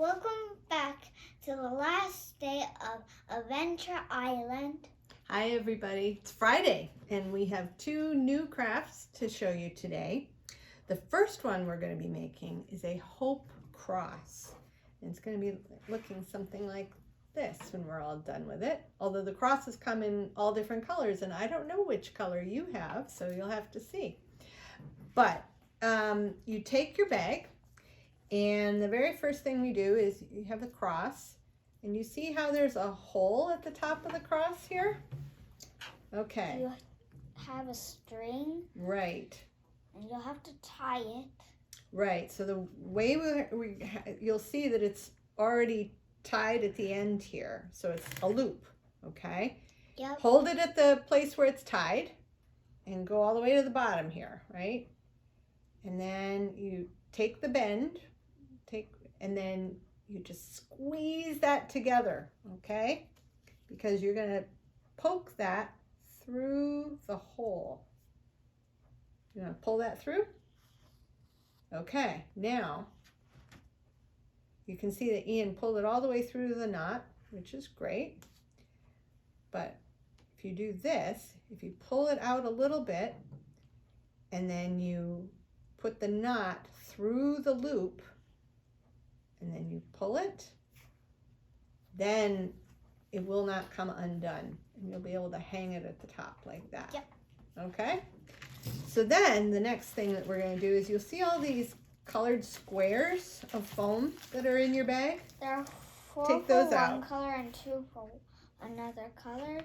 Welcome back to the last day of Adventure Island. Hi everybody, it's Friday and we have two new crafts to show you today. The first one we're going to be making is a hope cross. And it's going to be looking something like this when we're all done with it. Although the crosses come in all different colors and I don't know which color you have, so you'll have to see. But you take your bag and the very first thing we do is you have the cross. And you see how there's a hole at the top of the cross here? Okay. You have a string. Right. And you'll have to tie it. Right. So the way you'll see that it's already tied at the end here. So it's a loop. Okay. Yep. Hold it at the place where it's tied and go all the way to the bottom here, right? And then you take the bend, and then you just squeeze that together, okay? Because you're gonna poke that through the hole. You're gonna pull that through? Okay, now you can see that Ian pulled it all the way through the knot, which is great. But if you do this, if you pull it out a little bit, and then you put the knot through the loop, and then you pull it, then it will not come undone. And you'll be able to hang it at the top like that. Yep. Okay? So then the next thing that we're going to do is you'll see all these colored squares of foam that are in your bag. There are 4 Take for those one out. color and 2 for another color,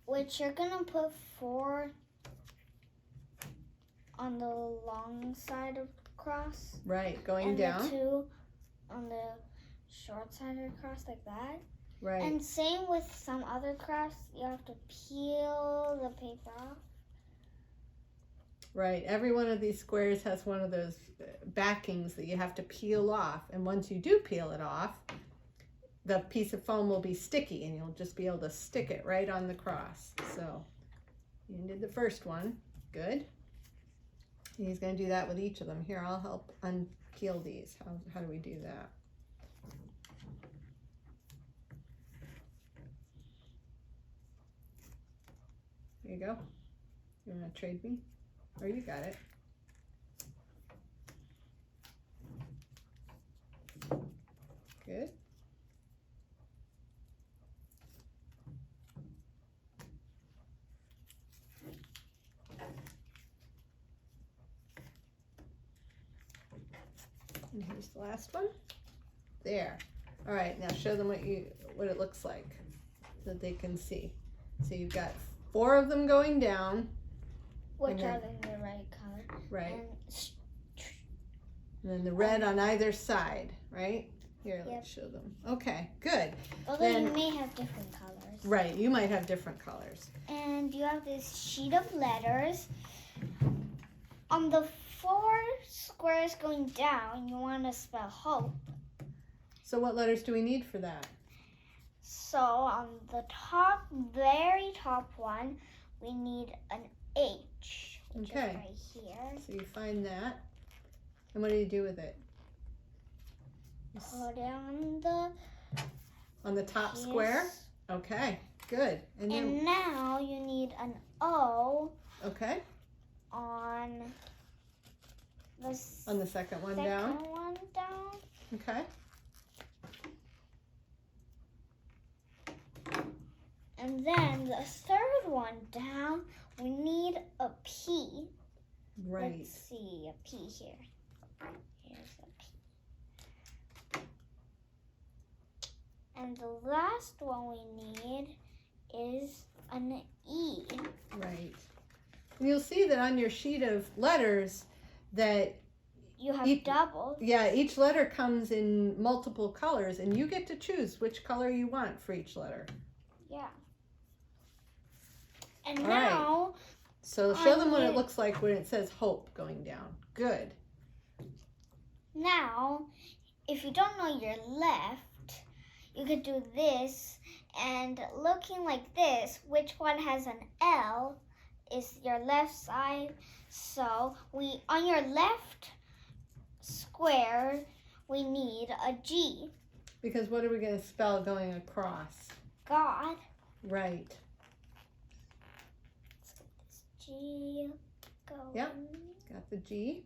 which you're going to put 4 on the long side of the cross. Right, going and down. And 2 on the short side of the cross like that. Right. And same with some other crafts, you have to peel the paper off. Right. Every one of these squares has one of those backings that you have to peel off. And once you do peel it off, the piece of foam will be sticky and you'll just be able to stick it right on the cross. So you did the first one. Good. And he's going to do that with each of them. Here, I'll help unpeel these. How do we do that? There you go. You want to trade me? Or you got it. Good. And here's the last one. There. All right, now show them what it looks like so that they can see. So you've got 4 of them going down. Which are in the right color. Right. And then the red on either side, right? Here, Yep. Let's show them. Okay, good. Although you may have different colors. Right, you might have different colors. And you have this sheet of letters. On the 4 squares going down, you want to spell hope. So what letters do we need for that? So on the top, very top one, we need an H, which is right here. So you find that. And what do you do with it? Put it on the top square? Okay, good. And now you need an O. Okay. On the second one down. Okay. And then the third one down, we need a P. Right. Let's see, a P here. Here's a P. And the last one we need is an E. Right. And you'll see that on your sheet of letters that you have doubles. Yeah, each letter comes in multiple colors and you get to choose which color you want for each letter. Yeah. And now, right. So show them what it looks like when it says hope going down. Good. Now, if you don't know your left, you could do this, and looking like this, which one has an L is your left side. So on your left square, we need a G. Because what are we going to spell going across? God. Right. Let's get this G going. Yep. Got the G.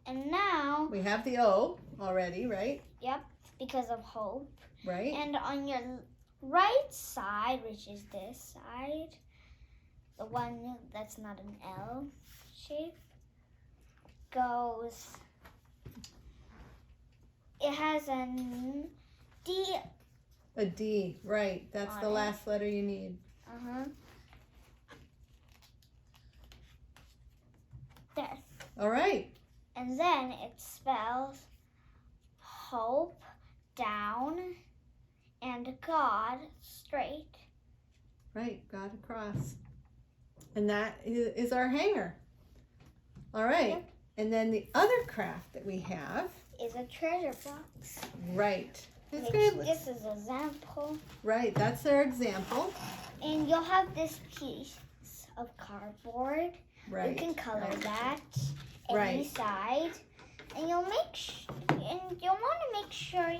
And now, We have the O already, right? yep, because of hope. Right. And on your right side, which is this side, the one that's not an L shape, goes, it has a D. A D, right. That's On the it. last letter you need. There. All right. And then it spells hope down and God straight. Right. Got across. And that is our hanger. All right. Yep. And then the other craft that we have. Is a treasure box. Right. It's Which good. this is an example. Right. That's our example. And you'll have this piece of cardboard. Right. You can color Right. that any Right. side. And you'll and you'll want to make sure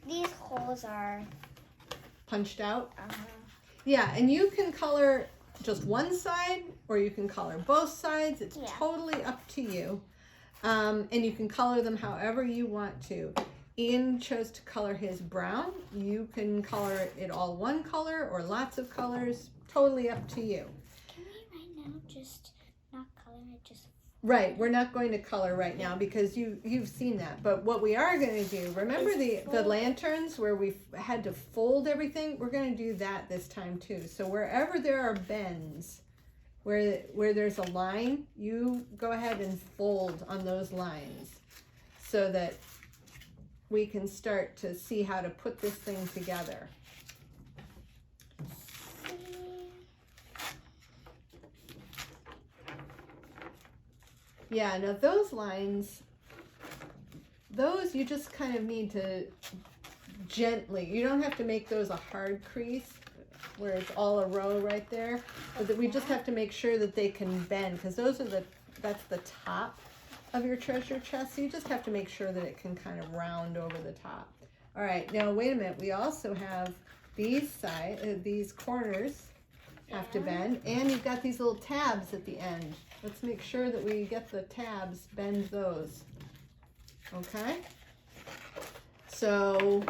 these holes are Punched out. Yeah, and you can color just one side or you can color both sides. It's totally up to you. And you can color them however you want to. Ian chose to color his brown. You can color it all one color or lots of colors. Totally up to you. Can we right now just not color it? Just Right, we're not going to color right now because you've seen that. But what we are going to do, remember the lanterns where we had to fold everything? We're going to do that this time too. So wherever there are bends, where there's a line, you go ahead and fold on those lines so that we can start to see how to put this thing together. Yeah, now those lines, those you just kind of need to gently, you don't have to make those a hard crease where it's all a row right there, but that we just have to make sure that they can bend because that's the top of your treasure chest. So you just have to make sure that it can kind of round over the top. All right, now wait a minute. We also have these corners have to bend, and you've got these little tabs at the end. Let's make sure that we get the tabs, bend those. Okay? So,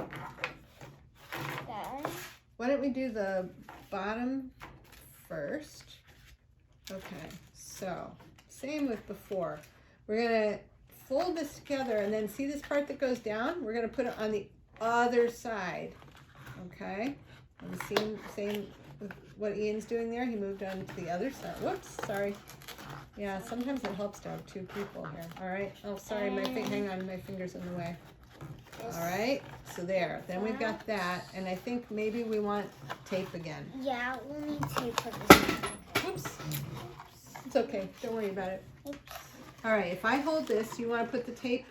why don't we do the bottom first? Okay, so, same with before. We're going to fold this together and then see this part that goes down? We're going to put it on the other side. Okay? And same with what Ian's doing there. He moved on to the other side. Whoops, sorry. Yeah, sometimes it helps to have two people here. All right. Oh, sorry. Hang on. My finger's in the way. All right. So there. Then we've got that. And I think maybe we want tape again. Yeah, we'll need tape for this. Oops. It's okay. Don't worry about it. Oops. All right. If I hold this, you want to put the tape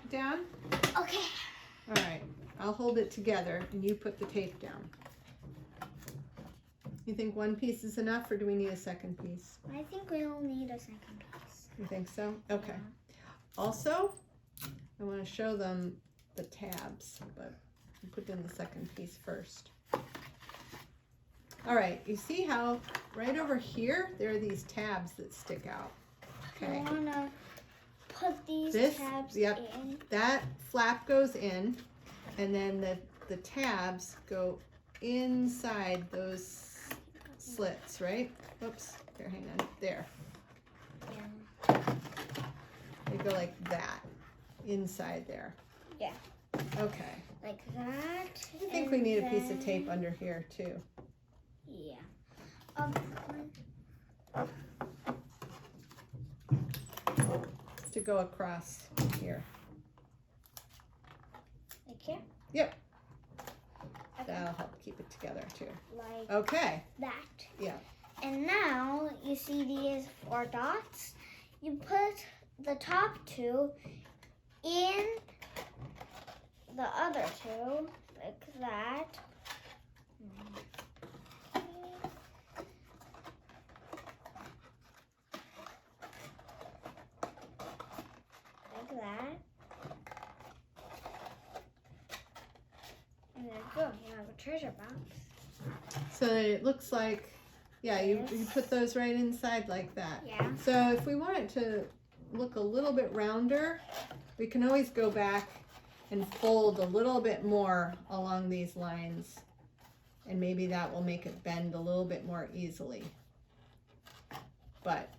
down? Okay. All right. I'll hold it together and you put the tape down. You think one piece is enough or do we need a second piece? I think we'll need a second piece. You think so? Okay. Yeah. Also, I want to show them the tabs, but I'll put in the second piece first. All right, you see how right over here, there are these tabs that stick out. Okay. I want to put these tabs yep, in. that flap goes in, and then the tabs go inside those slits, right? Whoops, here, hang on, there. Yeah. They go like that, inside there. Yeah. Okay. Like that. I think we need a piece of tape under here too. Yeah. To go across here. Like here? Yep. Okay. That'll help keep it together too. Like Okay. that. Yeah. And now you see these 4 dots. You put the top 2 in the other 2, like that. Like that. Oh, you have a treasure box. So that it looks like, yeah, you put those right inside like that. Yeah. So if we want it to look a little bit rounder, we can always go back and fold a little bit more along these lines, and maybe that will make it bend a little bit more easily. But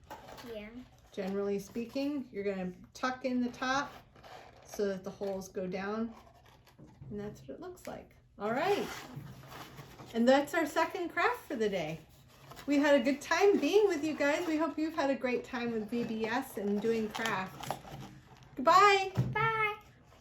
Yeah. generally speaking, you're going to tuck in the top so that the holes go down, and that's what it looks like. All right. And that's our second craft for the day. We had a good time being with you guys. We hope you've had a great time with VBS and doing crafts. Goodbye. Bye.